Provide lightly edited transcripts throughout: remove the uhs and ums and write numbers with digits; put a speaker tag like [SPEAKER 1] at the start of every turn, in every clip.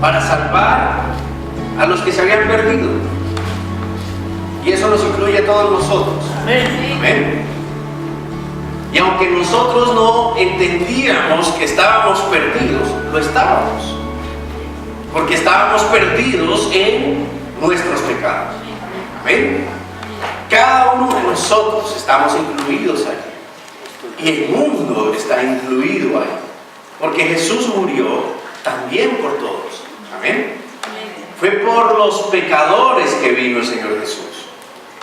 [SPEAKER 1] para salvar a los que se habían perdido. Y eso nos incluye a todos nosotros. Amén. Y aunque nosotros no entendíamos que estábamos perdidos, lo estábamos. Porque estábamos perdidos en nuestros pecados. Amén. Cada uno de nosotros estamos incluidos allí. Y el mundo está incluido ahí. Porque Jesús murió también por todos. Amén. Fue por los pecadores que vino el Señor Jesús.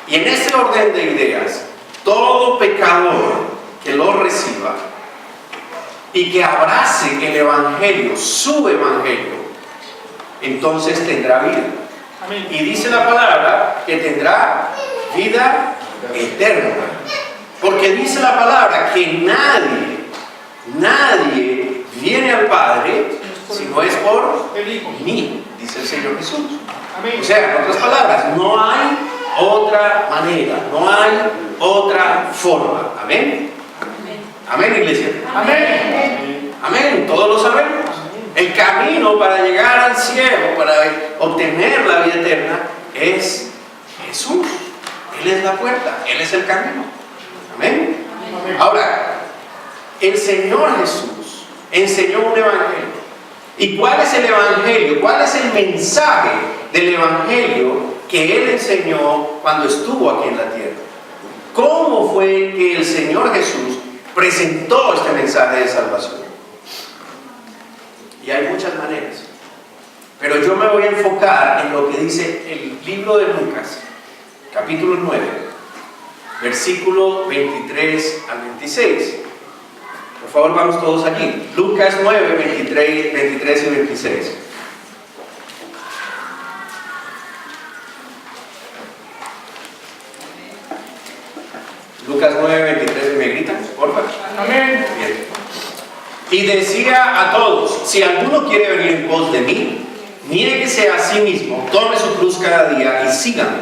[SPEAKER 1] Y en ese orden de ideas, todo pecador que lo reciba y que abrace el Evangelio, su Evangelio, entonces tendrá vida.
[SPEAKER 2] Amén.
[SPEAKER 1] Y dice la palabra que tendrá vida eterna. Porque dice la palabra que nadie viene al Padre si no es por mí, dice el Señor Jesús.
[SPEAKER 2] Amén.
[SPEAKER 1] O sea, en otras palabras, no hay otra manera, no hay otra forma. Amén. Amén, iglesia.
[SPEAKER 2] Amén.
[SPEAKER 1] Amén, todos lo sabemos. El camino para llegar al cielo, para obtener la vida eterna, es Jesús. Él es la puerta, Él es el camino. Amén. Ahora, el Señor Jesús enseñó un evangelio. ¿Y cuál es el evangelio? ¿Cuál es el mensaje del evangelio que Él enseñó cuando estuvo aquí en la tierra? ¿Cómo fue que el Señor Jesús presentó este mensaje de salvación? Y hay muchas maneras, pero yo me voy a enfocar en lo que dice el libro de Lucas, capítulo 9, versículo 23 al 26. Por favor, vamos todos aquí. Lucas 9, 23 y 26. Lucas 9, 23, ¿me gritan? Por favor.
[SPEAKER 2] Amén.
[SPEAKER 1] Bien. Y decía a todos: si alguno quiere venir en pos de mí, niéguese a sí mismo, tome su cruz cada día y sígame.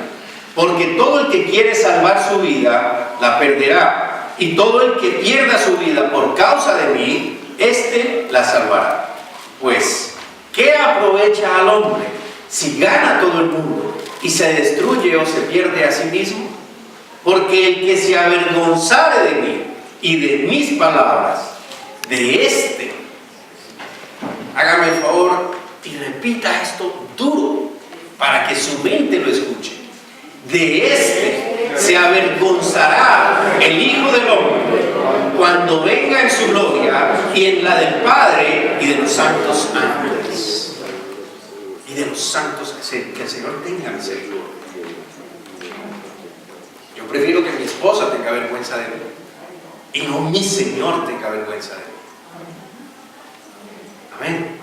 [SPEAKER 1] Porque todo el que quiere salvar su vida, la perderá. Y todo el que pierda su vida por causa de mí, éste la salvará. Pues, ¿qué aprovecha al hombre si gana todo el mundo y se destruye o se pierde a sí mismo? Porque el que se avergonzare de mí y de mis palabras, de este, hágame el favor y repita esto duro para que su mente lo escuche. De este se avergonzará el Hijo del Hombre cuando venga en su gloria y en la del Padre y de los santos ángeles. Y de los santos, que el Señor tenga misericordia. Yo prefiero que mi esposa tenga vergüenza de mí y no mi Señor tenga vergüenza de mí. Amén.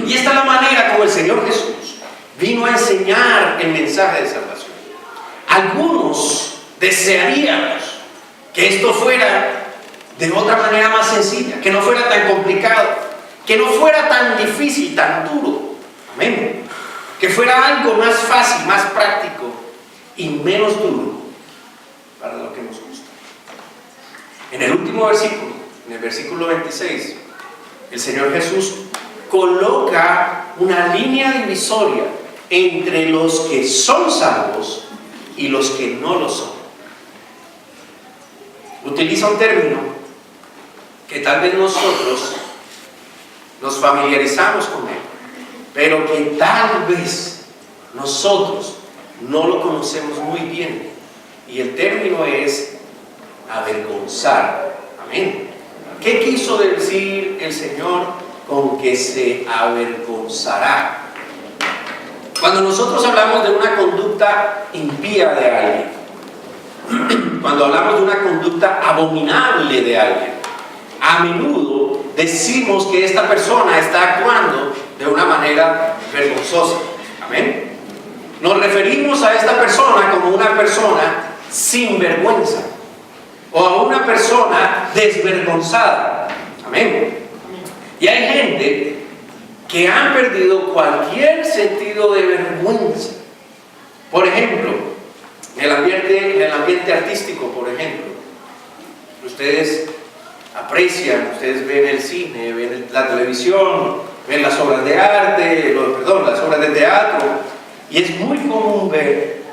[SPEAKER 1] Y esta es la manera como el Señor Jesús vino a enseñar el mensaje de salvación. Algunos desearíamos que esto fuera de otra manera más sencilla, que no fuera tan complicado, que no fuera tan difícil, tan duro. Amén. Que fuera algo más fácil, más práctico y menos duro para lo que nos gusta. En el último versículo, en el versículo 26, el Señor Jesús coloca una línea divisoria entre los que son salvos y los que no lo son. Utiliza un término que tal vez nosotros nos familiarizamos con él, pero que tal vez nosotros no lo conocemos muy bien. Y el término es avergonzar. Amén. ¿Qué quiso decir el Señor con que se avergonzará? Cuando nosotros hablamos de una conducta impía de alguien, cuando hablamos de una conducta abominable de alguien, a menudo decimos que esta persona está actuando de una manera vergonzosa. Amén. Nos referimos a esta persona como una persona sin vergüenza o a una persona desvergonzada. Amén. Y hay gente que han perdido cualquier sentido de vergüenza. Por ejemplo, en el ambiente artístico, por ejemplo, ustedes aprecian, ustedes ven el cine, ven la televisión, ven las obras de arte, las obras de teatro, y es muy común ver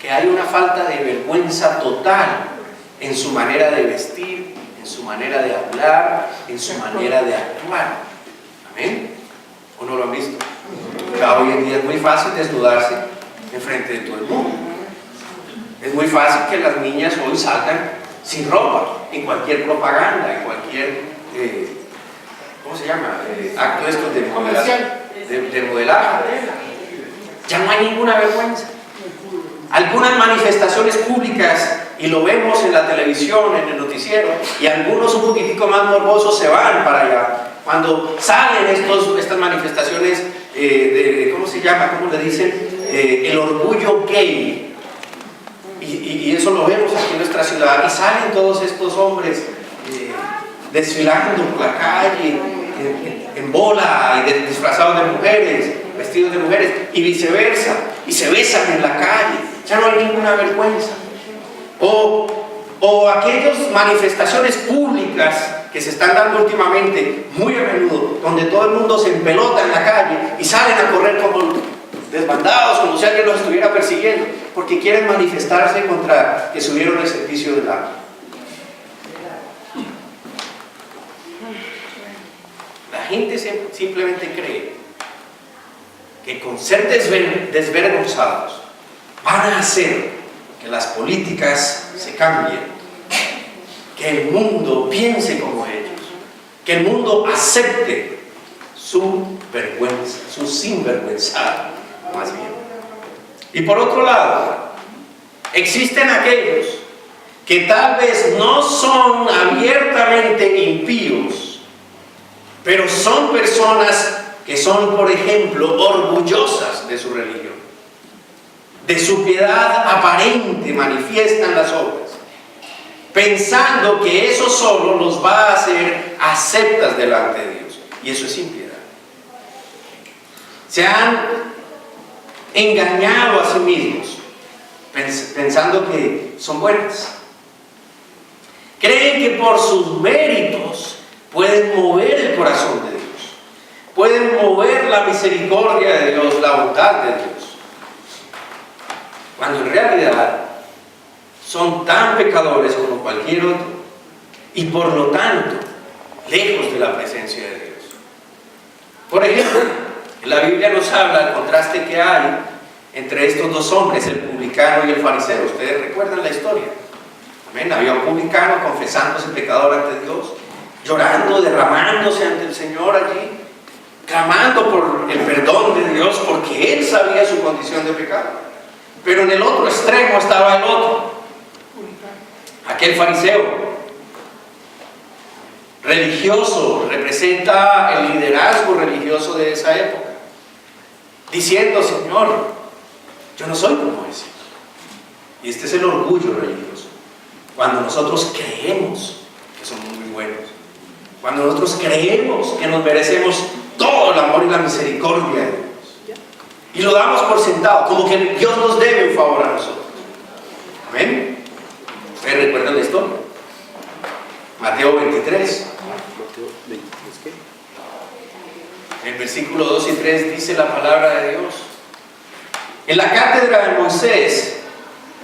[SPEAKER 1] que hay una falta de vergüenza total en su manera de vestir, en su manera de hablar, en su manera de actuar. ¿Amén? ¿O no lo han visto? Hoy en día es muy fácil desnudarse en frente de todo el mundo. Es muy fácil que las niñas hoy salgan sin ropa, en cualquier propaganda, en cualquier, ¿cómo se llama? Acto de estos de modelaje. Ya no hay ninguna vergüenza. Algunas manifestaciones públicas, y lo vemos en la televisión, en el noticiero, y algunos un poquitico más morbosos se van para allá. Cuando salen estas manifestaciones ¿cómo se llama? ¿Cómo le dicen? El orgullo gay. Y eso lo vemos aquí en nuestra ciudad. Y salen todos estos hombres desfilando por la calle, en bola, y disfrazados de mujeres, vestidos de mujeres, y viceversa. Y se besan en la calle. Ya no hay ninguna vergüenza. O aquellas manifestaciones públicas que se están dando últimamente, muy a menudo, donde todo el mundo se empelota en la calle y salen a correr como desbandados, como si alguien los estuviera persiguiendo, porque quieren manifestarse contra que subieron el servicio del agua. La gente simplemente cree que con ser desvergonzados van a hacer que las políticas se cambien, que el mundo piense como ellos, que el mundo acepte su vergüenza, su sinvergüenza, más bien. Y por otro lado, existen aquellos que tal vez no son abiertamente impíos, pero son personas que son, por ejemplo, orgullosas de su religión, de su piedad aparente, manifiestan las obras, pensando que eso solo los va a hacer aceptas delante de Dios. Y eso es impiedad. Se han engañado a sí mismos, pensando que son buenas. Creen que por sus méritos pueden mover el corazón de Dios, pueden mover la misericordia de Dios, la bondad de Dios, cuando en realidad son tan pecadores como cualquier otro, y por lo tanto lejos de la presencia de Dios. Por ejemplo, en la Biblia nos habla el contraste que hay entre estos dos hombres, el publicano y el fariseo. Ustedes recuerdan la historia. Amén. Había un publicano confesándose pecador ante Dios, llorando, derramándose ante el Señor allí, clamando por el perdón de Dios, porque él sabía su condición de pecado. Pero en el otro extremo estaba el otro, aquel fariseo religioso, representa el liderazgo religioso de esa época, diciendo: Señor, yo no soy como ese. Y este es el orgullo religioso, cuando nosotros creemos que somos muy buenos, cuando nosotros creemos que nos merecemos todo el amor y la misericordia de Dios, y lo damos por sentado, como que Dios nos debe un favor a nosotros. Amén. ¿Ustedes recuerdan la historia? Mateo 23. En el versículo 2 y 3 dice la palabra de Dios: en la cátedra de Moisés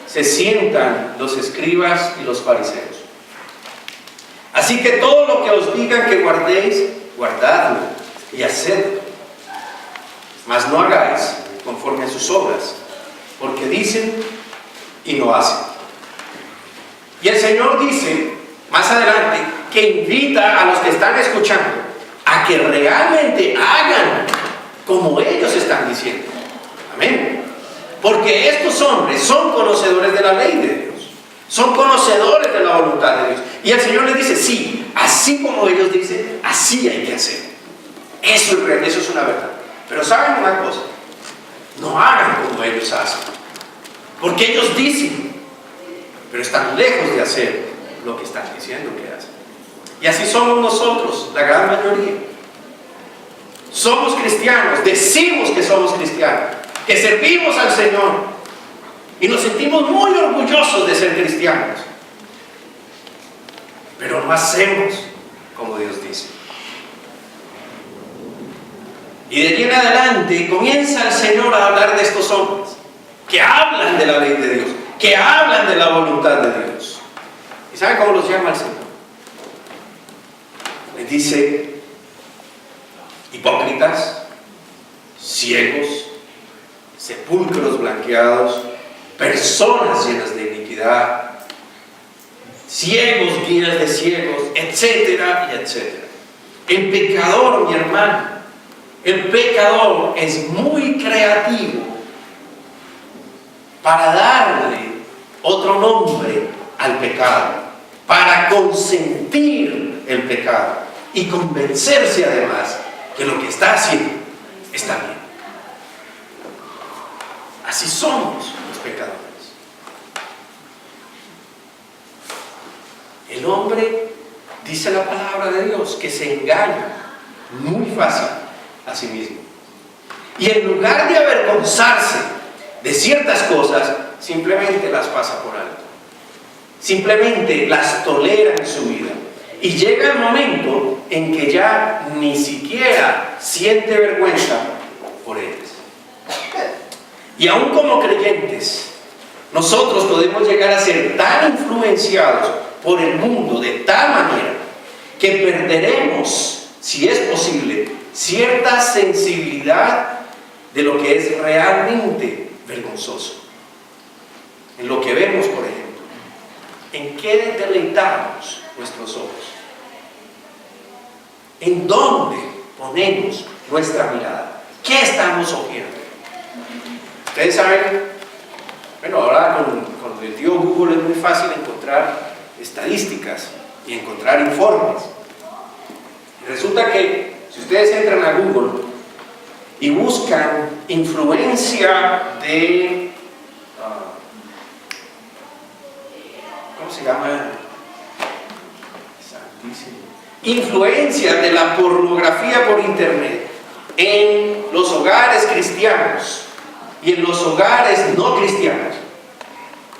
[SPEAKER 1] se sientan los escribas y los fariseos. Así que todo lo que os digan que guardéis, guardadlo y hacedlo. Mas no hagáis conforme a sus obras, porque dicen y no hacen. Y el Señor dice más adelante que invita a los que están escuchando a que realmente hagan como ellos están diciendo. Amén. Porque estos hombres son conocedores de la ley de Dios, son conocedores de la voluntad de Dios. Y el Señor les dice: sí, así como ellos dicen, así hay que hacer. Eso es real, eso es una verdad. Pero ¿saben una cosa? No hagan como ellos hacen, porque ellos dicen, pero están lejos de hacer lo que están diciendo que hacen. Y así somos nosotros, la gran mayoría. Somos cristianos, decimos que somos cristianos, que servimos al Señor, y nos sentimos muy orgullosos de ser cristianos, pero no hacemos como Dios dice. Y de allí en adelante comienza el Señor a hablar de estos hombres, que hablan de la ley de Dios, que hablan de la voluntad de Dios. ¿Y saben cómo los llama el Señor? Les dice: hipócritas, ciegos, sepulcros blanqueados, personas llenas de iniquidad, ciegos, guías de ciegos, etcétera y etcétera. El pecador, mi hermano, el pecador es muy creativo para darle otro nombre al pecado, para consentir el pecado y convencerse además que lo que está haciendo está bien. Así somos los pecadores. El hombre, dice la palabra de Dios, que se engaña muy fácil a sí mismo. Y en lugar de avergonzarse de ciertas cosas, simplemente las pasa por alto. Simplemente las tolera en su vida. Y llega el momento en que ya ni siquiera siente vergüenza por ellas. Y aún como creyentes, nosotros podemos llegar a ser tan influenciados por el mundo de tal manera que perderemos, si es posible, cierta sensibilidad de lo que es realmente vergonzoso. En lo que vemos, por ejemplo, ¿en qué deleitamos nuestros ojos? ¿En dónde ponemos nuestra mirada? ¿Qué estamos oyendo? Ustedes saben, bueno, ahora con el tío Google es muy fácil encontrar estadísticas y encontrar informes. Y resulta que si ustedes entran a Google y buscan influencia de ¿cómo se llama? Santísimo. Influencia de la pornografía por internet en los hogares cristianos y en los hogares no cristianos,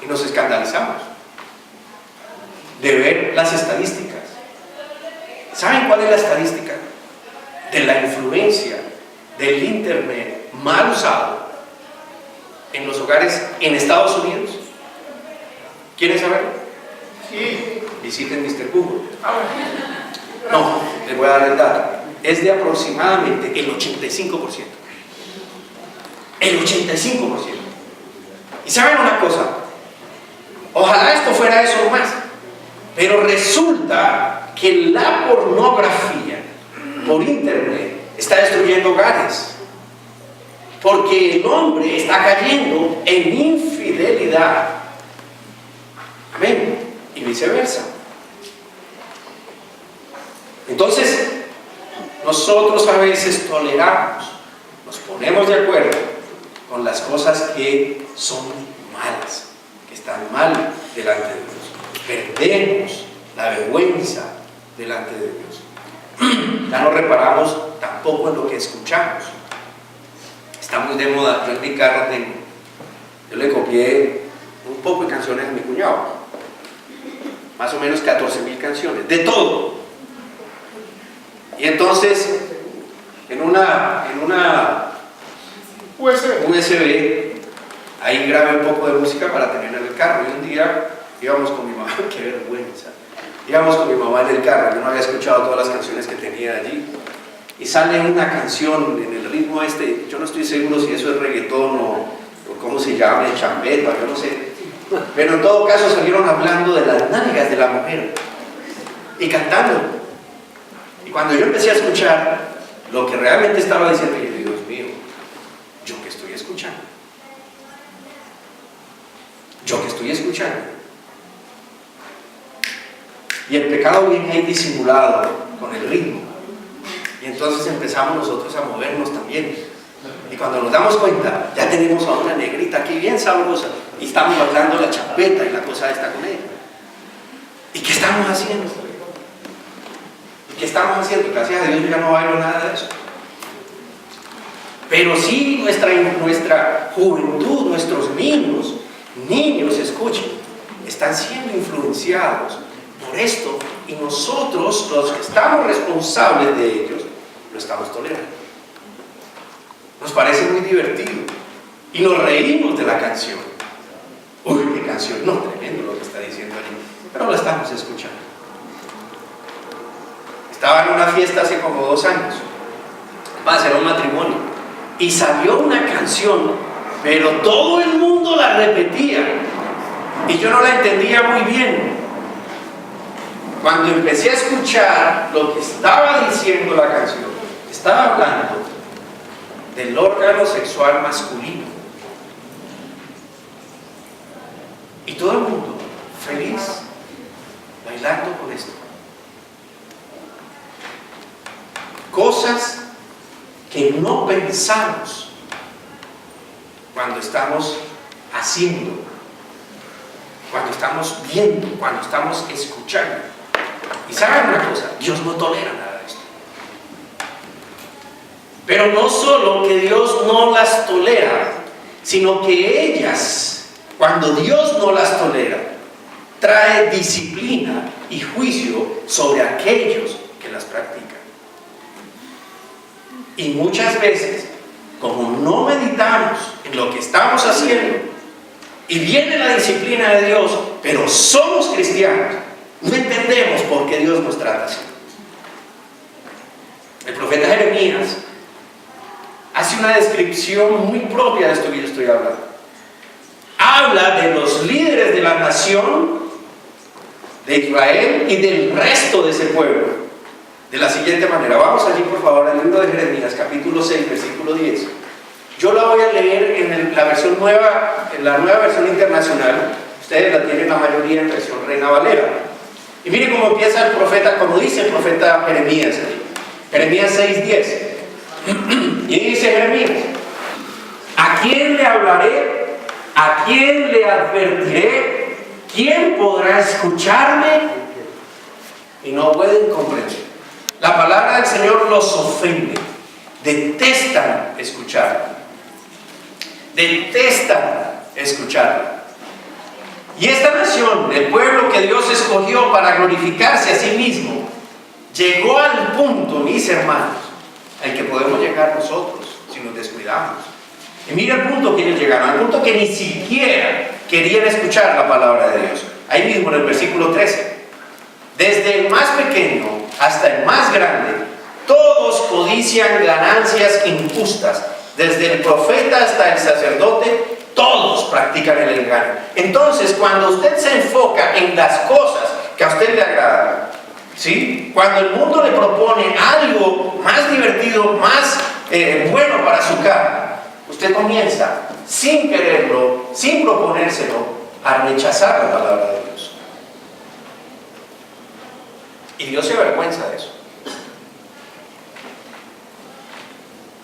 [SPEAKER 1] y nos escandalizamos de ver las estadísticas. ¿Saben cuál es la estadística de la influencia del internet mal usado en los hogares en Estados Unidos? ¿Quieren saberlo?
[SPEAKER 2] Sí.
[SPEAKER 1] Visiten Mr. Google. No, les voy a dar el dato. Es de aproximadamente el 85%. El 85%. Y saben una cosa, ojalá esto fuera eso nomás, pero resulta que la pornografía por internet está destruyendo hogares, porque el hombre está cayendo en infidelidad. Amén. Y viceversa. Entonces, nosotros a veces toleramos, nos ponemos de acuerdo con las cosas que son malas, que están mal delante de Dios. Perdemos la vergüenza delante de Dios. Ya no reparamos tampoco en lo que escuchamos. Está muy de moda. Yo en mi carro tengo, yo le copié un poco de canciones a mi cuñado, más o menos 14,000 canciones, de todo. Y entonces, en una USB, ahí grabé un poco de música para tenerla en el carro. Y un día íbamos con mi mamá, qué vergüenza, íbamos con mi mamá en el carro, yo no había escuchado todas las canciones que tenía allí, y sale una canción en el ritmo este, yo no estoy seguro si eso es reggaetón o cómo se llama, champeta, yo no sé, pero en todo caso salieron hablando de las nalgas de la mujer y cantando. Y cuando yo empecé a escuchar lo que realmente estaba diciendo, yo digo, Dios mío, ¿yo qué estoy escuchando? ¿Yo qué estoy escuchando? Y el pecado viene ahí disimulado con el ritmo. Y entonces empezamos nosotros a movernos también. Y cuando nos damos cuenta, ya tenemos a una negrita aquí bien sabrosa y estamos bailando la champeta y la cosa esta con ella. ¿Y qué estamos haciendo? ¿Qué estamos haciendo? Gracias a Dios yo ya no bailo nada de eso. Pero sí nuestra juventud, nuestros niños, escuchen, están siendo influenciados por esto y nosotros, los que estamos responsables de ellos, lo estamos tolerando. nos parece muy divertido y nos reímos de la canción. Uy, qué canción, no, tremendo lo que está diciendo allí, pero la estamos escuchando. Estaba en una fiesta hace como 2 años, va a ser un matrimonio, y salió una canción, pero todo el mundo la repetía, y yo no la entendía muy bien. Cuando empecé a escuchar lo que estaba diciendo la canción, estaba hablando del órgano sexual masculino. Y todo el mundo feliz, bailando con esto. Cosas que no pensamos cuando estamos haciendo, cuando estamos viendo, cuando estamos escuchando. Y saben una cosa, Dios no tolera nada de esto. Pero no solo que Dios no las tolera, sino que ellas, cuando Dios no las tolera, trae disciplina y juicio sobre aquellos que las practican. Y muchas veces, como no meditamos en lo que estamos haciendo, y viene la disciplina de Dios, pero somos cristianos, no entendemos por qué Dios nos trata así. El profeta Jeremías hace una descripción muy propia de esto que yo estoy hablando. Habla de los líderes de la nación de Israel y del resto de ese pueblo de la siguiente manera. Vamos allí por favor al libro de Jeremías, capítulo 6, versículo 10. Yo la voy a leer en la versión nueva, en la nueva versión internacional. Ustedes la tienen la mayoría en versión Reina Valera. Y mire cómo empieza el profeta, como dice el profeta Jeremías allí. Jeremías 6:10. Y dice Jeremías: ¿a quién le hablaré? ¿A quién le advertiré? ¿Quién podrá escucharme? Y no pueden comprender. La palabra del Señor los ofende. Detestan escucharla. Detestan escucharla. Y esta nación, el pueblo que Dios escogió para glorificarse a sí mismo, llegó al punto, mis hermanos, al que podemos llegar nosotros si nos descuidamos. Y mira el punto que ellos llegaron, al punto que ni siquiera querían escuchar la palabra de Dios. Ahí mismo en el versículo 13. Desde el más pequeño hasta el más grande, todos codician ganancias injustas. Desde el profeta hasta el sacerdote, todos practican el engaño. Entonces, cuando usted se enfoca en las cosas que a usted le agradan, ¿sí? Cuando el mundo le propone algo más divertido, más bueno para su carne, usted comienza, sin quererlo, sin proponérselo, a rechazar la palabra de Dios. Y Dios se avergüenza de eso.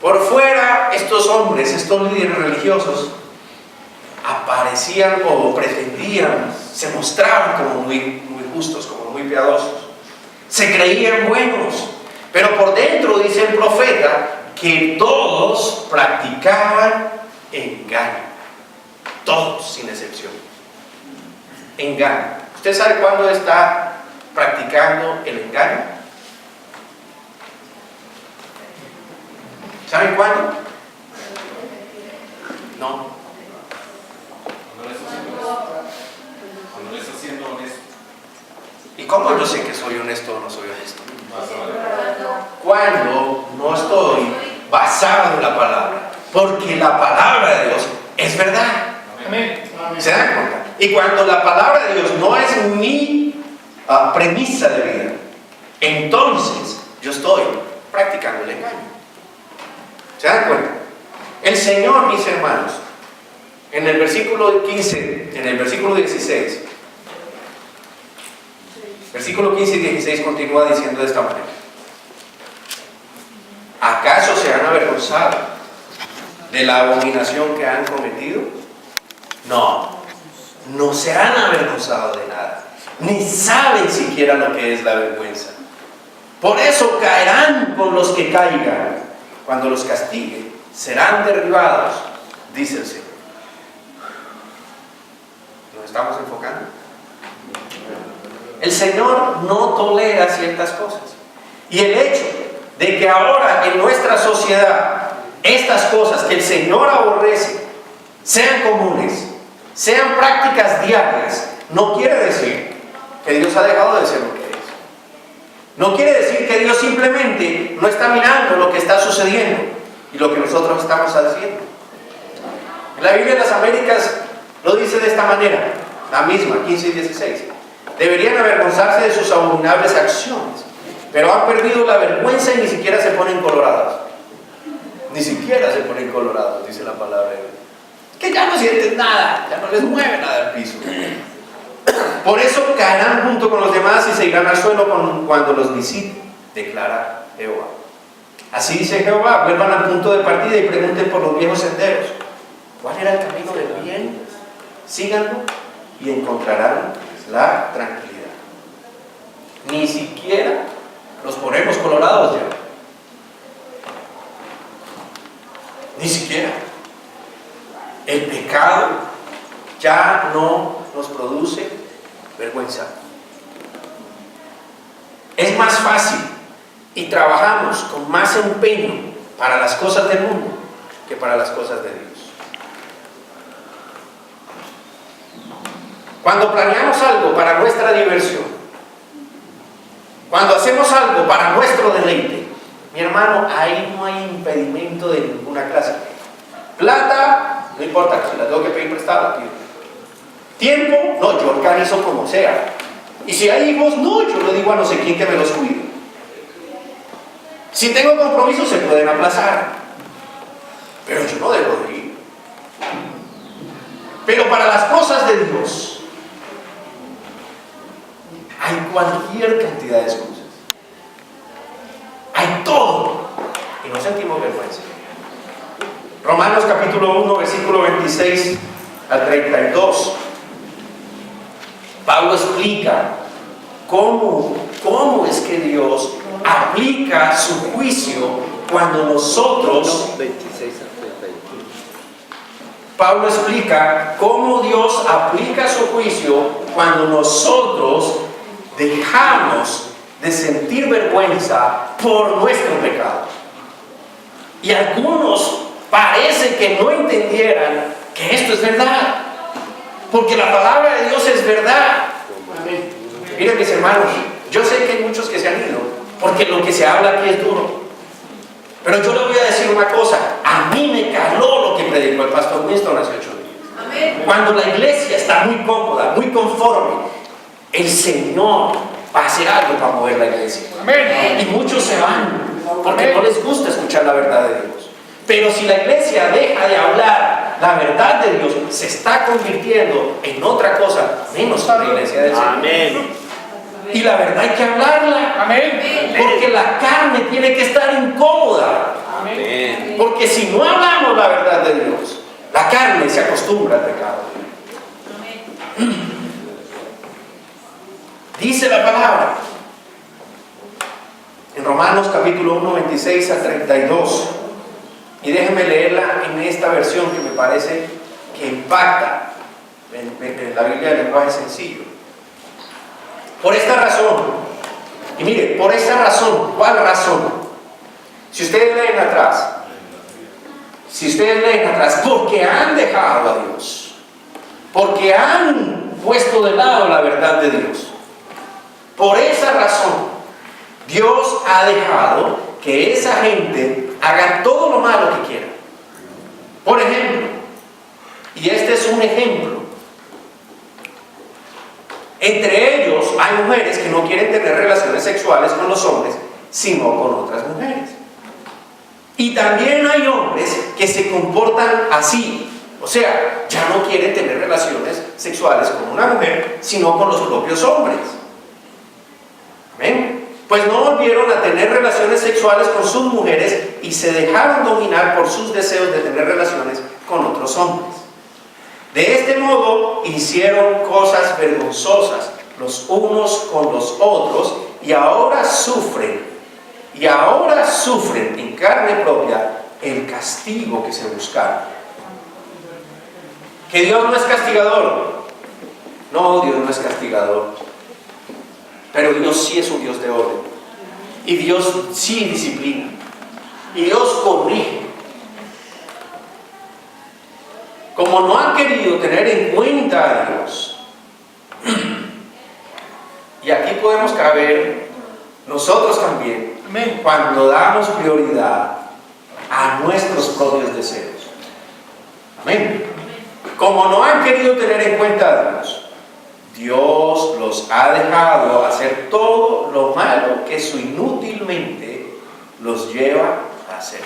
[SPEAKER 1] Por fuera, estos hombres, estos líderes religiosos, aparecían o pretendían, se mostraban como muy justos, como muy piadosos. Se creían buenos, pero por dentro dice el profeta que todos practicaban engaño. Todos, sin excepción. Engaño. ¿Usted sabe cuándo está practicando el engaño? ¿Saben cuándo? No.
[SPEAKER 3] Cuando no estás siendo honesto.
[SPEAKER 1] ¿Y cómo yo sé que soy honesto o no soy honesto? Cuando no estoy basado en la palabra, porque la palabra de Dios es verdad.
[SPEAKER 2] Amén.
[SPEAKER 1] ¿Se dan cuenta? Y cuando la palabra de Dios no es mi premisa de vida, entonces yo estoy practicando el engaño. ¿Se dan cuenta? El Señor, mis hermanos, en el versículo 15, en el versículo 16, versículo 15 y 16 continúa diciendo de esta manera: ¿acaso se han avergonzado de la abominación que han cometido? No, no se han avergonzado de nada, ni saben siquiera lo que es la vergüenza. Por eso caerán con los que caigan. Cuando los castigue, serán derribados, dice el Señor. ¿Nos estamos enfocando? El Señor no tolera ciertas cosas. Y el hecho de que ahora en nuestra sociedad estas cosas que el Señor aborrece sean comunes, sean prácticas diarias, no quiere decir que Dios ha dejado de ser lo que es. No quiere decir que Dios simplemente no está mirando lo que está sucediendo y lo que nosotros estamos haciendo. En la Biblia de las Américas lo dice de esta manera, la misma, 15 y 16. Deberían avergonzarse de sus abominables acciones, pero han perdido la vergüenza y ni siquiera se ponen colorados. Ni siquiera se ponen colorados, dice la palabra de Dios. Que ya no sienten nada, ya no les mueve nada el piso. Por eso caerán junto con los demás y se irán al suelo cuando los visite, declara Jehová. Así dice Jehová: vuelvan al punto de partida y pregunten por los viejos senderos. ¿Cuál era el camino del bien? Síganlo y encontrarán la tranquilidad. Ni siquiera los ponemos colorados ya. Ni siquiera. El pecado ya no nos produce vergüenza. Es más fácil y trabajamos con más empeño para las cosas del mundo que para las cosas de Dios. Cuando planeamos algo para nuestra diversión, cuando hacemos algo para nuestro deleite, mi hermano, ahí no hay impedimento de ninguna clase. Plata, no importa, si la tengo que pedir prestada, pido. Tiempo, no, yo organizo como sea. Y si hay hijos, no, yo le digo a no sé quién que me los cuide. Si tengo compromisos, se pueden aplazar. Pero yo no debo de ir. Pero para las cosas de Dios, hay cualquier cantidad de excusas. Hay todo. Y no sentimos vergüenza. Romanos capítulo 1, versículo 26 al 32. Pablo explica cómo es que Dios aplica su juicio cuando nosotros... Pablo explica cómo Dios aplica su juicio cuando nosotros dejamos de sentir vergüenza por nuestro pecado. Y algunos parece que no entendieran que esto es verdad, porque la palabra de Dios es verdad. Miren, mis hermanos, yo sé que hay muchos que se han ido porque lo que se habla aquí es duro, pero yo les voy a decir una cosa: a mí me caló lo que predicó el pastor Winston hace 8 días. Cuando la iglesia está muy cómoda, muy conforme, el Señor va a hacer algo para mover la iglesia. Y muchos se van porque no les gusta escuchar la verdad de Dios. Pero si la iglesia deja de hablar la verdad de Dios, se está convirtiendo en otra cosa menos la iglesia del Señor.
[SPEAKER 3] Amén.
[SPEAKER 1] Y la verdad hay que hablarla. Porque la carne tiene que estar incómoda.
[SPEAKER 3] Amén.
[SPEAKER 1] Porque si no hablamos la verdad de Dios, la carne se acostumbra al pecado. Dice la palabra en Romanos capítulo 1, 26 al 32. Y déjenme leerla en esta versión que me parece que impacta en la Biblia del lenguaje sencillo. Por esta razón, y mire, por esta razón, ¿cuál razón? Si ustedes leen atrás, porque han dejado a Dios, porque han puesto de lado la verdad de Dios, por esa razón, Dios ha dejado que esa gente haga todo lo malo que quiera. Por ejemplo, y este es un ejemplo, entre ellos hay mujeres que no quieren tener relaciones sexuales con los hombres, sino con otras mujeres. Y también hay hombres que se comportan así, o sea, ya no quieren tener relaciones sexuales con una mujer, sino con los propios hombres. ¿Ven? Pues no volvieron a tener relaciones sexuales con sus mujeres y se dejaron dominar por sus deseos de tener relaciones con otros hombres. De este modo hicieron cosas vergonzosas los unos con los otros y ahora sufren en carne propia el castigo que se buscaron. Que Dios no es castigador. No, Dios no es castigador. Pero Dios sí es un Dios de orden. Y Dios sí disciplina. Y Dios corrige. como no han querido tener en cuenta a Dios, y aquí podemos caber nosotros también,
[SPEAKER 2] Amén.
[SPEAKER 1] cuando damos prioridad a nuestros propios deseos. Amén. Como no han querido tener en cuenta a Dios, Dios los ha dejado hacer todo lo malo que eso inútilmente los lleva a hacer.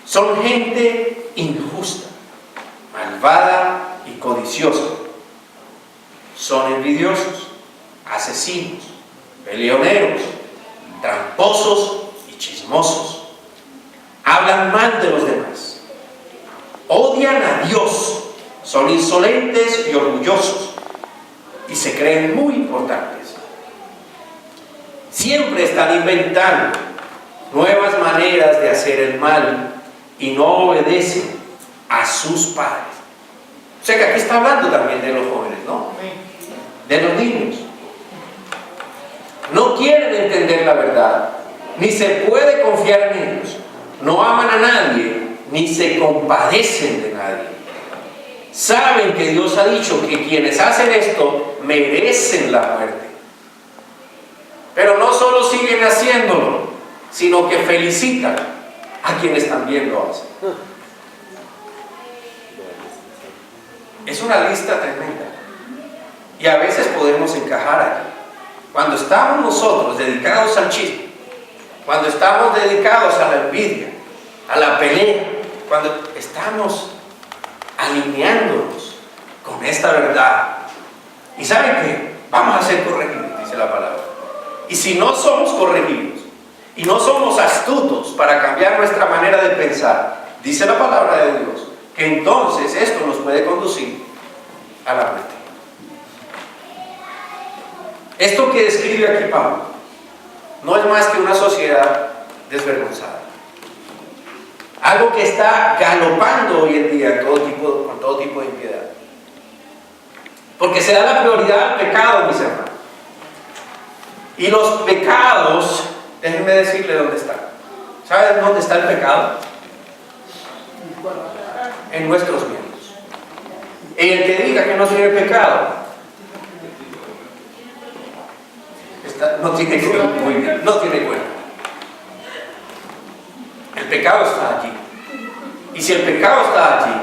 [SPEAKER 1] Son gente injusta, malvada y codiciosa. Son envidiosos, asesinos, peleoneros, tramposos y chismosos. Hablan mal de los demás. Odian a Dios. Son insolentes y orgullosos. Y se creen muy importantes. Siempre están inventando nuevas maneras de hacer el mal y no obedecen a sus padres. O sea que aquí está hablando también de los jóvenes, ¿no?
[SPEAKER 2] Amén.
[SPEAKER 1] De los niños. No quieren entender la verdad, ni se puede confiar en ellos. No aman a nadie, ni se compadecen de nadie. Saben que Dios ha dicho que quienes hacen esto merecen la muerte. Pero no solo siguen haciéndolo, sino que felicitan a quienes también lo hacen. Es una lista tremenda. Y a veces podemos encajar allí. Cuando estamos nosotros dedicados al chisme, cuando estamos dedicados a la envidia, a la pelea, cuando estamos alineándonos con esta verdad. ¿Y saben qué? Vamos a ser corregidos, dice la palabra. Y si no somos corregidos y no somos astutos para cambiar nuestra manera de pensar, dice la palabra de Dios, que entonces esto nos puede conducir a la muerte. Esto que describe aquí Pablo no es más que una sociedad desvergonzada. Algo que está galopando hoy en día con todo tipo de impiedad. Porque se da la prioridad al pecado, mis hermanos. Y los pecados, déjenme decirle dónde están. ¿Saben dónde está el pecado? En nuestros miembros. Y el que diga que no tiene pecado, no tiene cuenta, muy bien, no tiene cuenta. El pecado está allí. Y si el pecado está allí,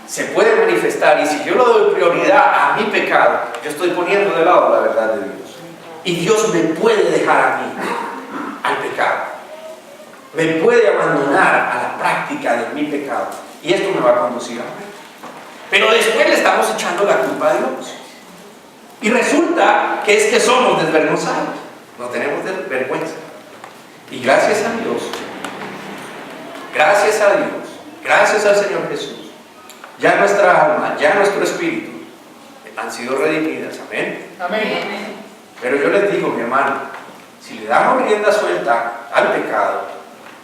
[SPEAKER 1] se puede manifestar. Y si yo le doy prioridad a mi pecado, yo estoy poniendo de lado la verdad de Dios. Y Dios me puede dejar a mí al pecado. Me puede abandonar a la práctica de mi pecado. Y esto me va a conducir a muerte. Pero después le estamos echando la culpa a Dios. Y resulta que es que somos desvergonzados. No tenemos vergüenza. Y gracias a Dios, gracias al Señor Jesús, ya nuestra alma, ya nuestro espíritu han sido redimidas. Amén.
[SPEAKER 2] Amén.
[SPEAKER 1] Pero yo les digo, mi hermano, si le damos rienda suelta al pecado,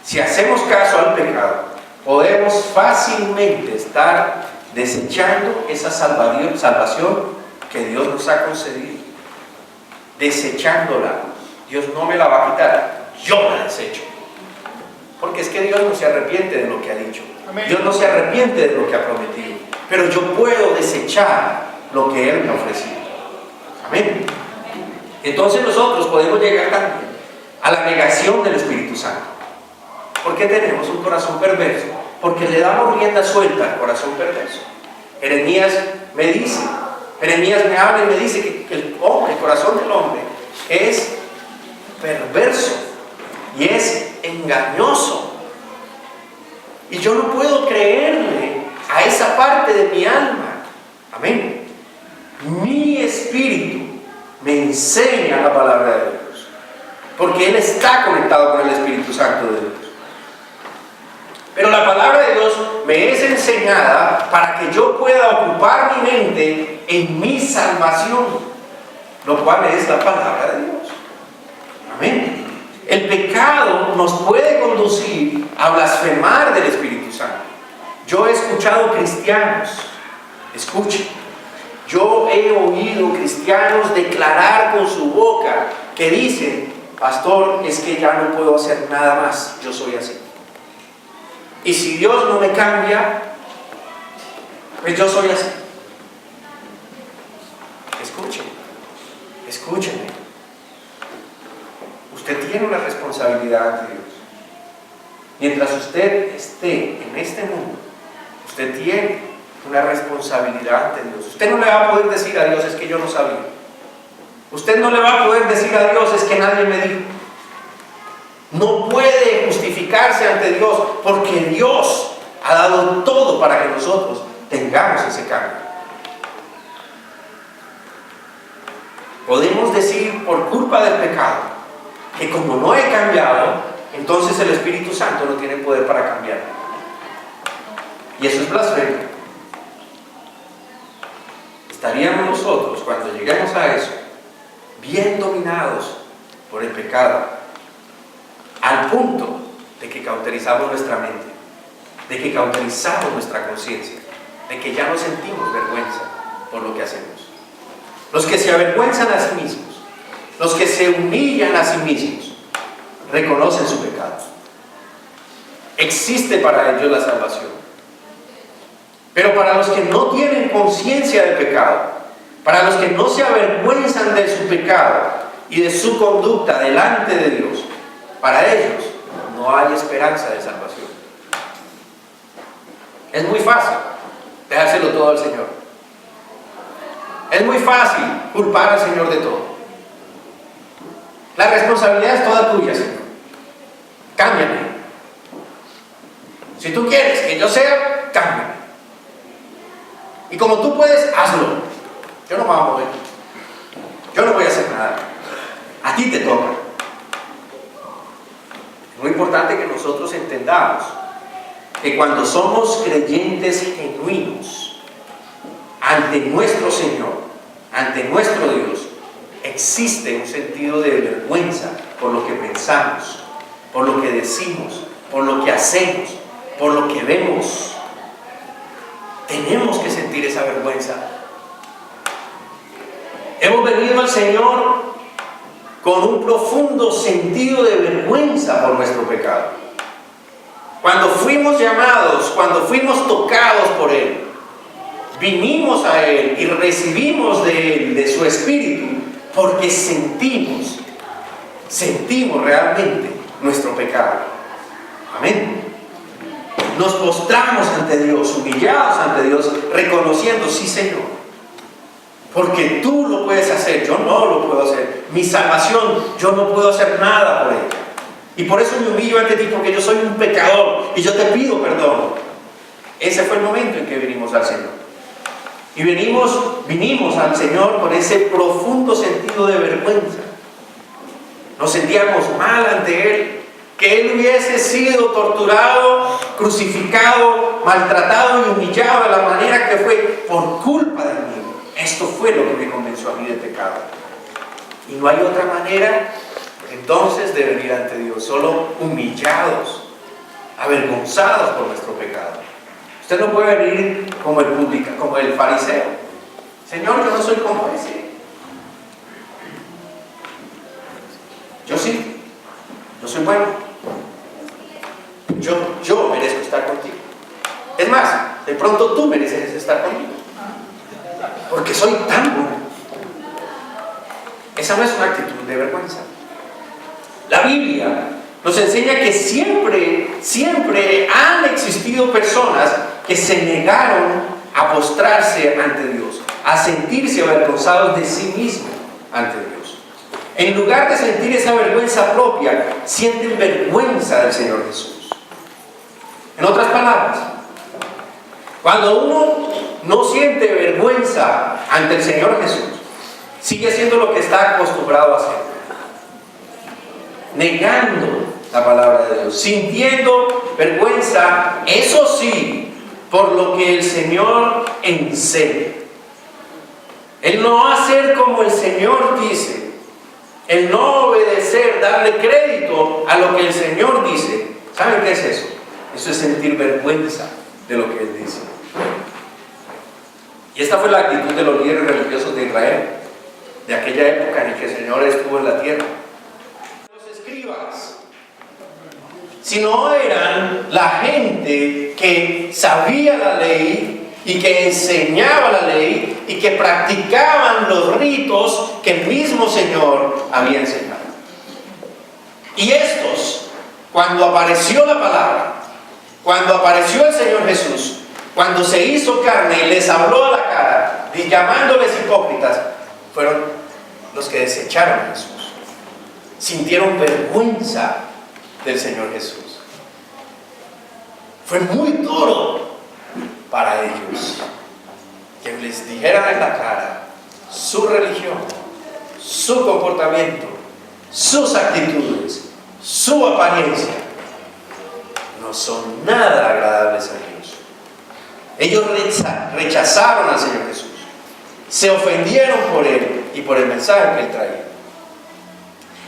[SPEAKER 1] si hacemos caso al pecado, podemos fácilmente estar desechando esa salvación que Dios nos ha concedido. Desechándola. Dios no me la va a quitar, yo la desecho. Porque es que Dios no se arrepiente de lo que ha dicho.
[SPEAKER 2] Amén.
[SPEAKER 1] Dios no se arrepiente de lo que ha prometido. Pero yo puedo desechar lo que Él me ha ofrecido. Amén. Entonces nosotros podemos llegar también a la negación del Espíritu Santo. ¿Por qué tenemos un corazón perverso? Porque le damos rienda suelta al corazón perverso. Jeremías me habla y me dice que el corazón del hombre es perverso y es engañoso. Y yo no puedo creerle a esa parte de mi alma. Amén. Mi espíritu me enseña la palabra de Dios, porque Él está conectado con el Espíritu Santo de Dios. Pero la palabra de Dios me es enseñada para que yo pueda ocupar mi mente en mi salvación, lo cual es la palabra de Dios. Amén. El pecado nos puede conducir a blasfemar del Espíritu Santo. Yo he escuchado cristianos, escuchen, yo he oído cristianos declarar con su boca que dicen: pastor, es que ya no puedo hacer nada más, yo soy así. Y si Dios no me cambia, Pues yo soy así. Escúcheme. Usted tiene una responsabilidad ante Dios. Mientras usted esté en este mundo, usted tiene una responsabilidad ante Dios. Usted no le va a poder decir a Dios, es que yo no sabía. Usted no le va a poder decir a Dios, es que nadie me dijo. No puede justificarse ante Dios, porque Dios ha dado todo para que nosotros tengamos ese cambio. Podemos decir por culpa del pecado que como no he cambiado, entonces el Espíritu Santo no tiene poder para cambiar. Y eso es blasfemia. Estaríamos nosotros, cuando lleguemos a eso, bien dominados por el pecado, al punto de que cauterizamos nuestra mente, de que cauterizamos nuestra conciencia, de que ya no sentimos vergüenza por lo que hacemos. Los que se avergüenzan a sí mismos, los que se humillan a sí mismos, reconocen su pecado. Existe para ellos la salvación. Pero para los que no tienen conciencia del pecado, para los que no se avergüenzan de su pecado y de su conducta delante de Dios, para ellos no hay esperanza de salvación. Es muy fácil dejárselo todo al Señor. Es muy fácil culpar al Señor de todo. La responsabilidad es toda tuya, Señor. Cámbiame. Si tú quieres que yo sea, cámbiame. Y como tú puedes, hazlo. Yo no me voy a mover. Yo no voy a hacer nada. A ti te toca. Es muy importante que nosotros entendamos que cuando somos creyentes genuinos ante nuestro Señor, ante nuestro Dios, existe un sentido de vergüenza por lo que pensamos, por lo que decimos, por lo que hacemos, por lo que vemos. Tenemos que sentir esa vergüenza. Hemos venido al Señor con un profundo sentido de vergüenza por nuestro pecado. Cuando fuimos llamados, cuando fuimos tocados por Él, vinimos a Él y recibimos de Él, de su Espíritu, porque sentimos realmente nuestro pecado. Amén. Nos postramos ante Dios, humillados ante Dios, reconociendo, sí, Señor, porque tú lo puedes hacer, yo no lo puedo hacer. Mi salvación, yo no puedo hacer nada por ella. Y por eso me humillo ante ti, porque yo soy un pecador y yo te pido perdón. Ese fue el momento en que vinimos al Señor. Y vinimos al Señor con ese profundo sentido de vergüenza. Nos sentíamos mal ante Él, que Él hubiese sido torturado, crucificado, maltratado y humillado de la manera que fue por culpa de mí. Esto fue lo que me convenció a mí del pecado. Y no hay otra manera entonces de venir ante Dios, solo humillados, avergonzados por nuestro pecado. Usted no puede venir como el público, como el fariseo. Señor, yo no soy como ese. Yo sí, yo soy bueno. Yo merezco estar contigo. Es más, de pronto tú mereces estar conmigo, porque soy tan bueno. Esa no es una actitud de vergüenza. La Biblia nos enseña que siempre han existido personas que se negaron a postrarse ante Dios, a sentirse avergonzados de sí mismos ante Dios. En lugar de sentir esa vergüenza propia, sienten vergüenza del Señor Jesús. En otras palabras, cuando uno no siente vergüenza ante el Señor Jesús, sigue haciendo lo que está acostumbrado a hacer, negando la palabra de Dios, sintiendo vergüenza, eso sí, por lo que el Señor enseña. El no hacer como el Señor dice, el no obedecer, darle crédito a lo que el Señor dice. ¿Saben qué es eso? Eso es sentir vergüenza de lo que Él dice. Y esta fue la actitud de los líderes religiosos de Israel, de aquella época en que el Señor estuvo en la tierra. Los escribas, si no eran la gente que sabía la ley, y que enseñaba la ley y que practicaban los ritos que el mismo Señor había enseñado. Y estos, cuando apareció la palabra, cuando apareció el Señor Jesús, cuando se hizo carne y les habló a la cara, y llamándoles hipócritas, fueron los que desecharon a Jesús. Sintieron vergüenza del Señor Jesús. Fue muy duro para ellos que les dijeran en la cara su religión, su comportamiento, sus actitudes, su apariencia no son nada agradables a Dios. Ellos rechazaron al Señor Jesús, se ofendieron por Él y por el mensaje que Él traía.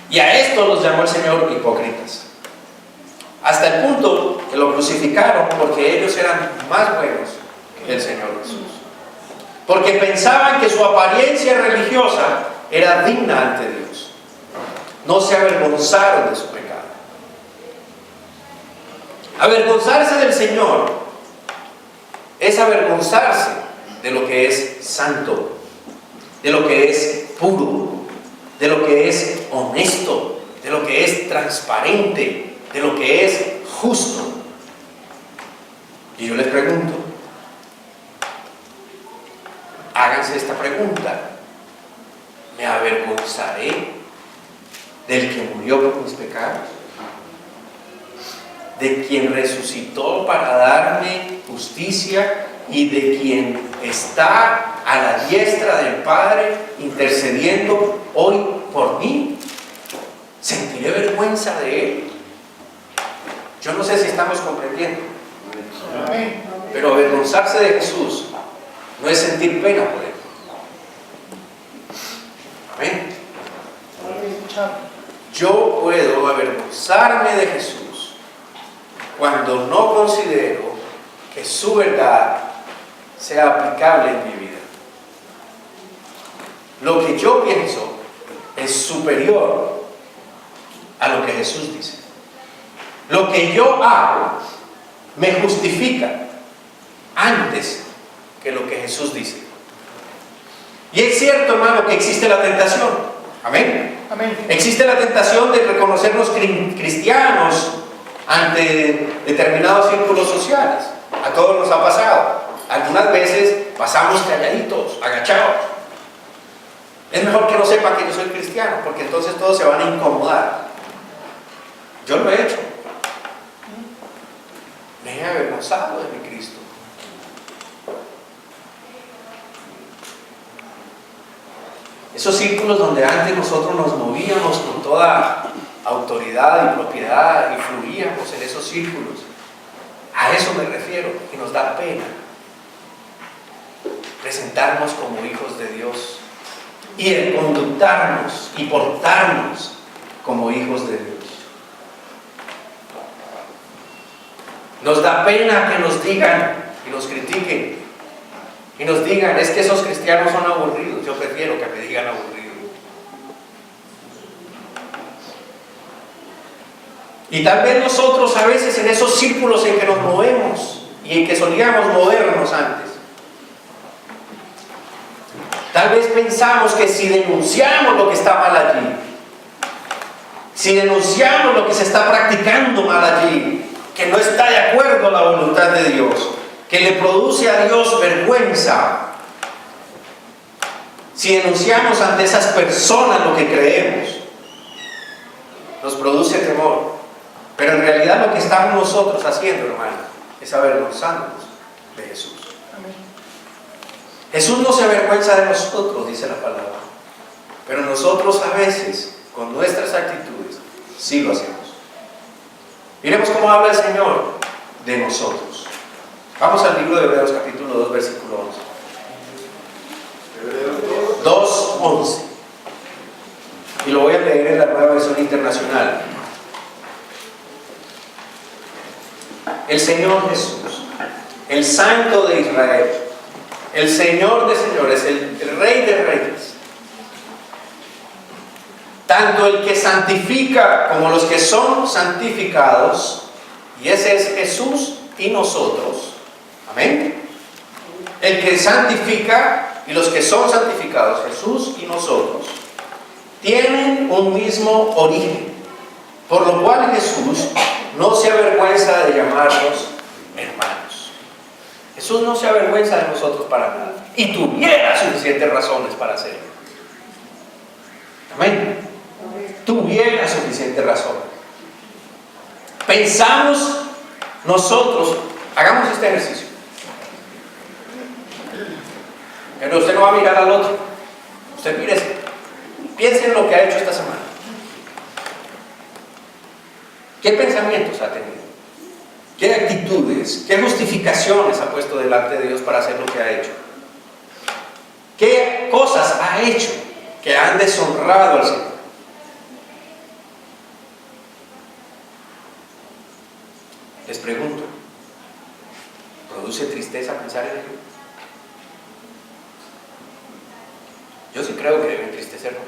[SPEAKER 1] Y a esto los llamó el Señor hipócritas, hasta el punto que lo crucificaron porque ellos eran más buenos que el Señor Jesús, porque pensaban que su apariencia religiosa era digna ante Dios. No se avergonzaron de su pecado. Avergonzarse del Señor es avergonzarse de lo que es santo, de lo que es puro, de lo que es honesto, de lo que es transparente, de lo que es justo. Y yo les pregunto, háganse esta pregunta: ¿me avergonzaré del que murió por mis pecados? ¿De quien resucitó para darme justicia y de quien está a la diestra del Padre intercediendo hoy por mí? ¿Sentiré vergüenza de Él? Yo no sé si estamos comprendiendo.
[SPEAKER 2] Amén.
[SPEAKER 1] Pero avergonzarse de Jesús no es sentir pena por Él. Amén. Yo puedo avergonzarme de Jesús cuando no considero que su verdad sea aplicable en mi vida. Lo que yo pienso es superior a lo que Jesús dice. Lo que yo hago me justifica antes que lo que Jesús dice. Y es cierto, hermano, que existe la tentación. Amén.
[SPEAKER 2] Amén.
[SPEAKER 1] Existe la tentación de reconocernos cristianos ante determinados círculos sociales. A todos nos ha pasado. Algunas veces pasamos calladitos, agachados. Es mejor que no sepa que yo soy cristiano, porque entonces todos se van a incomodar. Yo lo he hecho. Me he avergonzado de mi Cristo. Esos círculos donde antes nosotros nos movíamos con toda autoridad y propiedad y fluíamos en esos círculos, a eso me refiero, y nos da pena presentarnos como hijos de Dios y el conductarnos y portarnos como hijos de Dios. Nos da pena que nos digan y nos critiquen y nos digan: es que esos cristianos son aburridos. Yo prefiero que me digan aburrido. Y tal vez nosotros a veces en esos círculos en que nos movemos y en que solíamos movernos antes, tal vez pensamos que si denunciamos lo que está mal allí, si denunciamos lo que se está practicando mal allí, que no está de acuerdo a la voluntad de Dios, que le produce a Dios vergüenza, si denunciamos ante esas personas lo que creemos, nos produce temor. Pero en realidad lo que estamos nosotros haciendo, hermano, es avergonzándonos de Jesús.
[SPEAKER 2] Amén.
[SPEAKER 1] Jesús no se avergüenza de nosotros, dice la palabra, pero nosotros a veces, con nuestras actitudes, sí lo hacemos. Miremos cómo habla el Señor de nosotros. Vamos al libro de Hebreos capítulo 2, versículo 11. 2:11. Y lo voy a leer en la Nueva Versión Internacional. El Señor Jesús, el Santo de Israel, el Señor de señores, el Rey de reyes, tanto el que santifica como los que son santificados, y ese es Jesús y nosotros. Amén. el que santifica y los que son santificados, Jesús y nosotros, tienen un mismo origen, por lo cual Jesús no se avergüenza de llamarnos hermanos. Jesús no se avergüenza de nosotros para nada, y tuviera suficientes razones para hacerlo. Amén. Tuviera suficientes razones. Pensamos nosotros, hagamos este ejercicio. Pero usted no va a mirar al otro. Usted mírese. Piense en lo que ha hecho esta semana. ¿Qué pensamientos ha tenido? ¿Qué actitudes? ¿Qué justificaciones ha puesto delante de Dios para hacer lo que ha hecho? ¿Qué cosas ha hecho que han deshonrado al Señor? Les pregunto, ¿produce tristeza pensar en ello? Yo sí creo que debe entristecernos.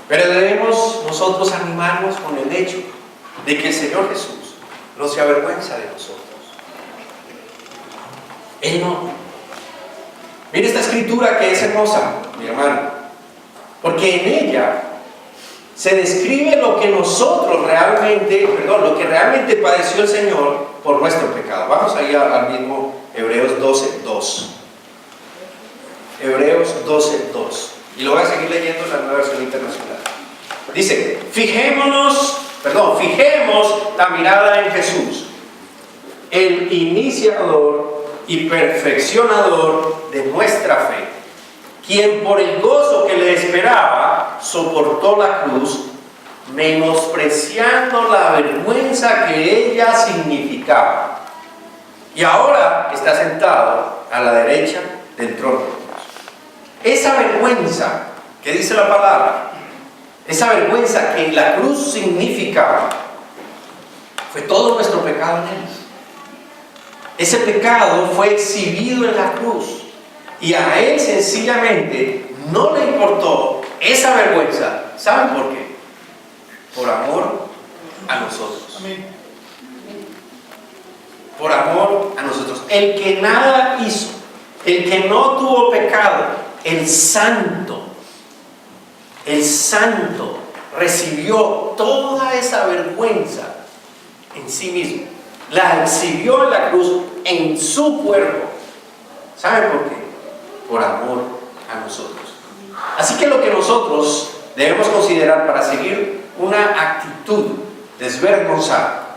[SPEAKER 1] Pero debemos nosotros animarnos con el hecho de que el Señor Jesús no se avergüenza de nosotros. Él no. Mire esta escritura que es hermosa, mi hermano, porque en ella se describe lo que nosotros realmente, lo que realmente padeció el Señor por nuestro pecado. Vamos ahí al mismo Hebreos 12:2. Hebreos 12:2. Y lo voy a seguir leyendo en la Nueva Versión Internacional. Dice, fijemos la mirada en Jesús, el iniciador y perfeccionador de nuestra fe, quien por el gozo que le esperaba soportó la cruz, menospreciando la vergüenza que ella significaba, y ahora está sentado a la derecha del trono de Dios. Esa vergüenza que dice la palabra, esa vergüenza que la cruz significaba, fue todo nuestro pecado en él. Ese pecado fue exhibido en la cruz, y a él sencillamente no le importó esa vergüenza. ¿Saben por qué? Por amor a nosotros.
[SPEAKER 2] Amén.
[SPEAKER 1] Por amor a nosotros. El que nada hizo, el que no tuvo pecado, el santo recibió toda esa vergüenza en sí mismo. La exhibió en la cruz en su cuerpo. ¿Saben por qué? Por amor a nosotros. Así que lo que nosotros debemos considerar para seguir una actitud desvergonzada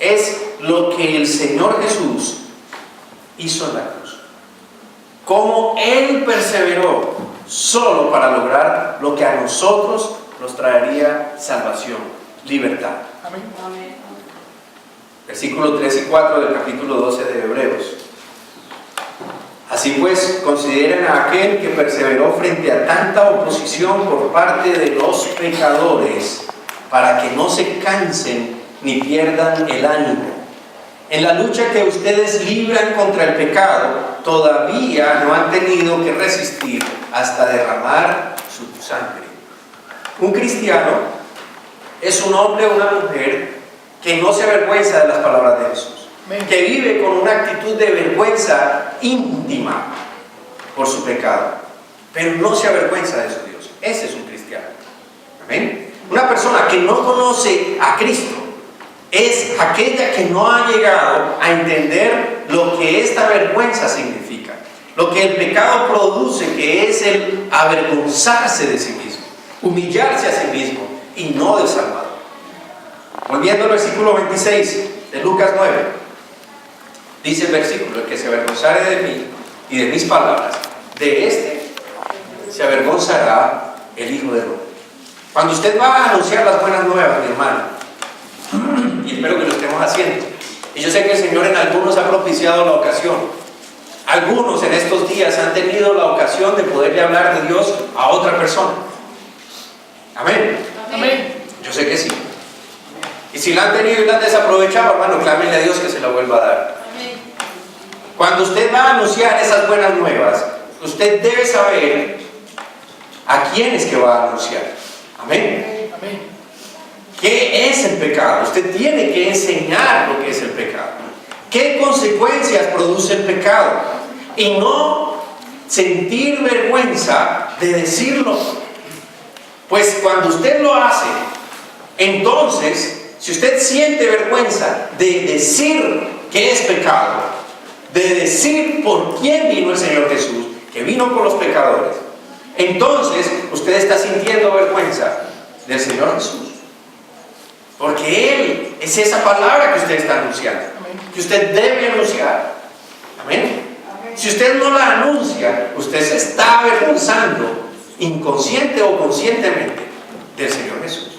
[SPEAKER 1] es lo que el Señor Jesús hizo en la cruz. Cómo Él perseveró solo para lograr lo que a nosotros nos traería salvación, libertad.
[SPEAKER 2] Amén.
[SPEAKER 1] Versículos 3 y 4 del capítulo 12 de Hebreos. Así pues, consideren a aquel que perseveró frente a tanta oposición por parte de los pecadores, para que no se cansen ni pierdan el ánimo. En la lucha que ustedes libran contra el pecado, todavía no han tenido que resistir hasta derramar su sangre. Un cristiano es un hombre o una mujer que no se avergüenza de las palabras de Jesús, que vive con una actitud de vergüenza íntima por su pecado, pero no se avergüenza de su Dios. Ese es un cristiano. Amén. Una persona que no conoce a Cristo es aquella que no ha llegado a entender lo que esta vergüenza significa, lo que el pecado produce, que es el avergonzarse de sí mismo, humillarse a sí mismo y no del Salvador. Volviendo al versículo 26 de Lucas 9, dice el versículo: el que se avergonzare de mí y de mis palabras, de este se avergonzará el Hijo del Hombre. Cuando usted va a anunciar las buenas nuevas, mi hermano, y espero que lo estemos haciendo, y yo sé que el Señor en algunos ha propiciado la ocasión, algunos en estos días han tenido la ocasión de poderle hablar de Dios a otra persona. Amén.
[SPEAKER 2] Amén.
[SPEAKER 1] Yo sé que sí. Y si la han tenido y la han desaprovechado, hermano, clámenle a Dios que se la vuelva a dar.
[SPEAKER 4] Amén.
[SPEAKER 1] Cuando usted va a anunciar esas buenas nuevas, usted debe saber a quién es que va a anunciar. Amén.
[SPEAKER 2] Amén.
[SPEAKER 1] ¿Qué es el pecado? Usted tiene que enseñar lo que es el pecado. ¿Qué consecuencias produce el pecado? Y no sentir vergüenza de decirlo. Pues cuando usted lo hace, entonces, si usted siente vergüenza de decir que es pecado, de decir por quién vino el Señor Jesús, que vino por los pecadores, entonces usted está sintiendo vergüenza del Señor Jesús. Porque Él es esa palabra que usted está anunciando, que usted debe anunciar. Amén. Si usted no la anuncia, usted se está avergonzando, inconsciente o conscientemente, del Señor Jesús.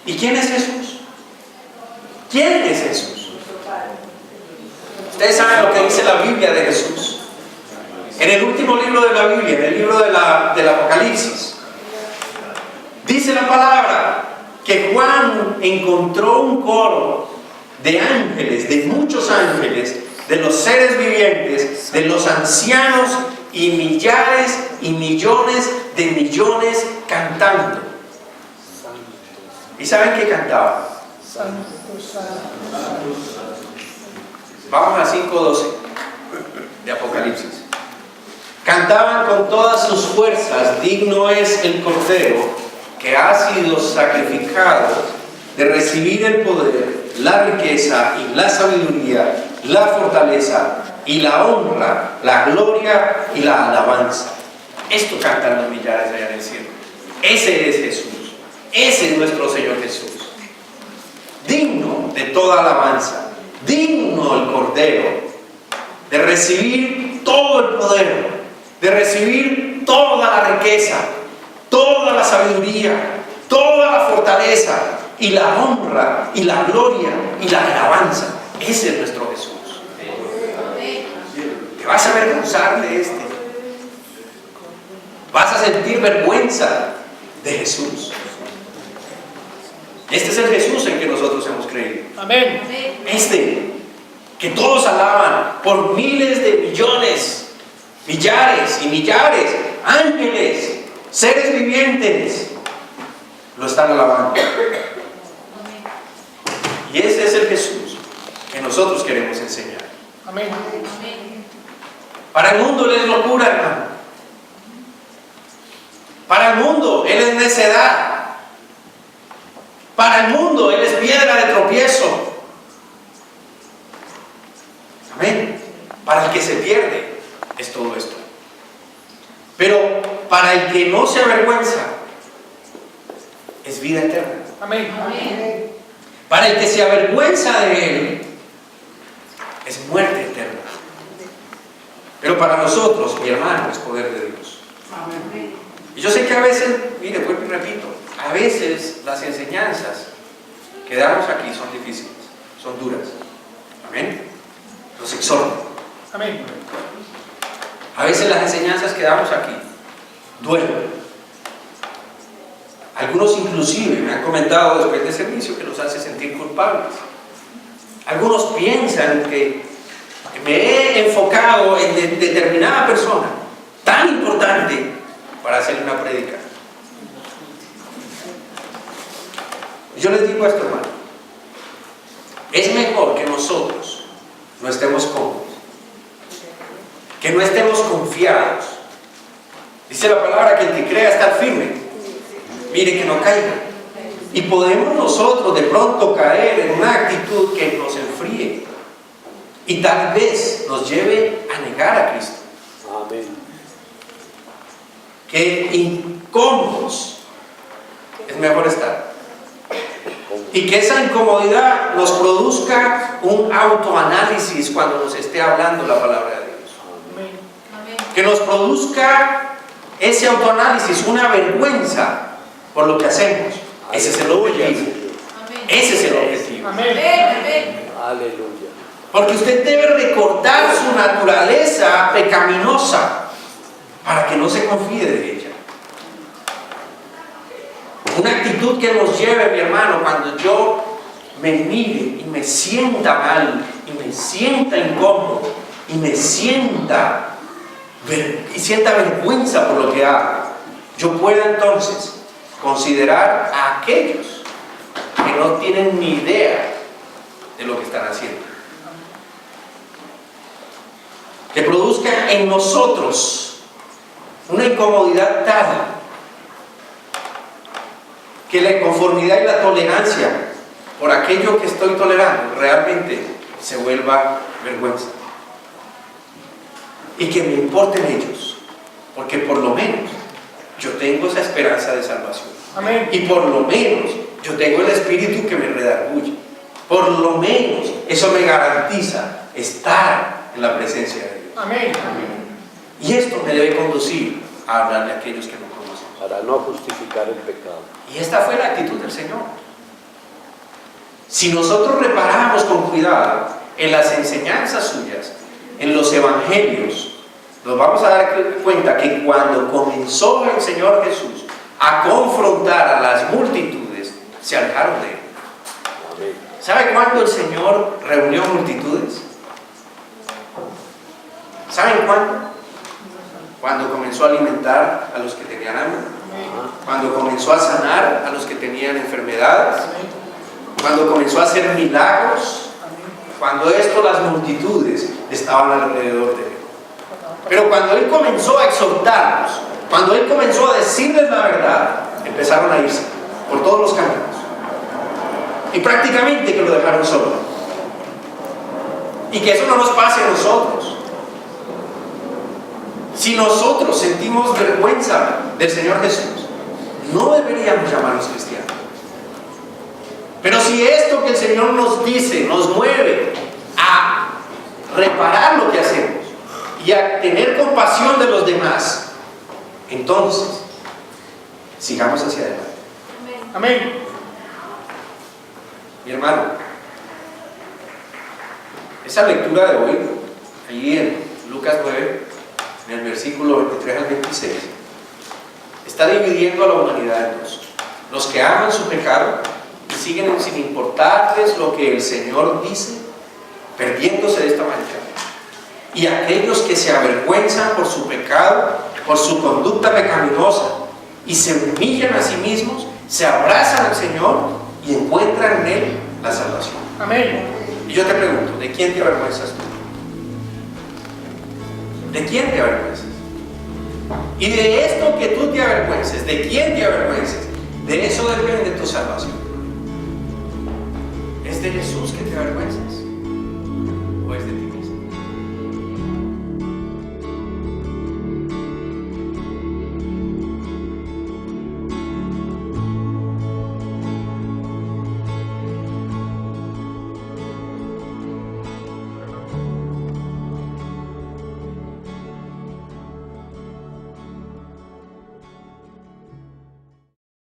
[SPEAKER 1] ¿Y quién es Jesús? ¿Quién es Jesús? Ustedes saben lo que dice la Biblia de Jesús. En el último libro de la Biblia, en el libro del Apocalipsis, dice la palabra que Juan encontró un coro de ángeles, de muchos ángeles, de los seres vivientes, de los ancianos y millares y millones de millones cantando. ¿Y saben qué cantaban? Vamos a 5:12 de Apocalipsis. Cantaban con todas sus fuerzas: digno es el Cordero que ha sido sacrificado de recibir el poder, la riqueza y la sabiduría, la fortaleza y la honra, la gloria y la alabanza. Esto cantan los millares allá en el cielo. Ese es Jesús. Ese es nuestro Señor Jesús. Digno de toda alabanza, digno el Cordero de recibir todo el poder, de recibir toda la riqueza, toda la sabiduría, toda la fortaleza y la honra y la gloria y la alabanza. Ese es nuestro Jesús. Te vas a avergonzar de este. Vas a sentir vergüenza de Jesús. Este es el Jesús en que nosotros hemos creído.
[SPEAKER 2] Amén.
[SPEAKER 1] Este, que todos alaban por miles de millones, millares y millares, ángeles, seres vivientes, lo están alabando. Y ese es el Jesús que nosotros queremos enseñar.
[SPEAKER 2] Amén.
[SPEAKER 1] Para el mundo Él es locura, hermano. Para el mundo Él es necedad. Para el mundo Él es piedra de tropiezo. Amén. Para el que se pierde es todo esto. Pero para el que no se avergüenza es vida eterna.
[SPEAKER 2] Amén.
[SPEAKER 1] Para el que se avergüenza de Él es muerte eterna. Pero para nosotros, mi hermano, es poder de Dios. Y yo sé que a veces, mire, vuelvo y repito, a veces las enseñanzas que damos aquí son difíciles, son duras. Amén. Los exhorto.
[SPEAKER 2] Amén.
[SPEAKER 1] A veces las enseñanzas que damos aquí duelen. Algunos inclusive me han comentado después del servicio que los hace sentir culpables. Algunos piensan que me he enfocado en determinada persona tan importante para hacerle una prédica. Yo les digo esto, hermano. Es mejor que nosotros no estemos cómodos, que no estemos confiados. Dice la palabra que el que crea estar firme, mire que no caiga. Y podemos nosotros de pronto caer en una actitud que nos enfríe y tal vez nos lleve a negar a Cristo.
[SPEAKER 4] Amén.
[SPEAKER 1] Que incómodos es mejor estar. Y que esa incomodidad nos produzca un autoanálisis cuando nos esté hablando la palabra de Dios.
[SPEAKER 2] Amén.
[SPEAKER 1] Que nos produzca ese autoanálisis, una vergüenza por lo que hacemos. Ese es el objetivo. Ese es el objetivo.
[SPEAKER 2] Amén.
[SPEAKER 4] Aleluya.
[SPEAKER 1] Porque usted debe recortar su naturaleza pecaminosa para que no se confíe de ella. Una actitud que nos lleve, mi hermano, cuando yo me mire y me sienta mal, y me sienta incómodo, y me sienta vergüenza por lo que hago, yo pueda entonces considerar a aquellos que no tienen ni idea de lo que están haciendo. que produzca en nosotros una incomodidad tal que la inconformidad y la tolerancia por aquello que estoy tolerando realmente se vuelva vergüenza. Y que me importen ellos, porque por lo menos yo tengo esa esperanza de salvación.
[SPEAKER 4] Amén.
[SPEAKER 1] Y por lo menos yo tengo el Espíritu que me redarguye. Por lo menos eso me garantiza estar en la presencia de Dios.
[SPEAKER 4] Amén.
[SPEAKER 1] Y esto me debe conducir a hablarle a aquellos que no conocen.
[SPEAKER 5] Para no justificar el pecado.
[SPEAKER 1] Y esta fue la actitud del Señor. Si nosotros reparamos con cuidado en las enseñanzas suyas, en los evangelios, nos vamos a dar cuenta que cuando comenzó el Señor Jesús a confrontar a las multitudes, se alejaron de él.
[SPEAKER 5] Amén.
[SPEAKER 1] ¿Sabe cuándo el Señor reunió multitudes? ¿Saben cuándo? Cuando comenzó a alimentar a los que tenían hambre, cuando comenzó a sanar a los que tenían enfermedades, cuando comenzó a hacer milagros, cuando las multitudes estaban alrededor de él. Pero cuando él comenzó a exhortarlos, cuando él comenzó a decirles la verdad, empezaron a irse por todos los caminos. Y prácticamente que lo dejaron solo. Y que eso no nos pase a nosotros. Si nosotros sentimos vergüenza del Señor Jesús, no deberíamos llamarnos cristianos. Pero si esto que el Señor nos dice nos mueve a reparar lo que hacemos y a tener compasión de los demás, entonces sigamos hacia adelante.
[SPEAKER 4] Amén.
[SPEAKER 1] Mi hermano, esa lectura de hoy, allí en Lucas 9, en el versículo 23 al 26, está dividiendo a la humanidad en dos: los que aman su pecado y siguen sin importarles lo que el Señor dice, perdiéndose de esta manera, y aquellos que se avergüenzan por su pecado, por su conducta pecaminosa, y se humillan a sí mismos, se abrazan al Señor y encuentran en Él la salvación.
[SPEAKER 4] Amén.
[SPEAKER 1] Y yo te pregunto, ¿de quién te avergüenzas tú? ¿De quién te avergüenzas? Y de esto que tú te avergüences, ¿de quién te avergüences? De eso depende tu salvación. ¿Es de Jesús que te avergüenzas?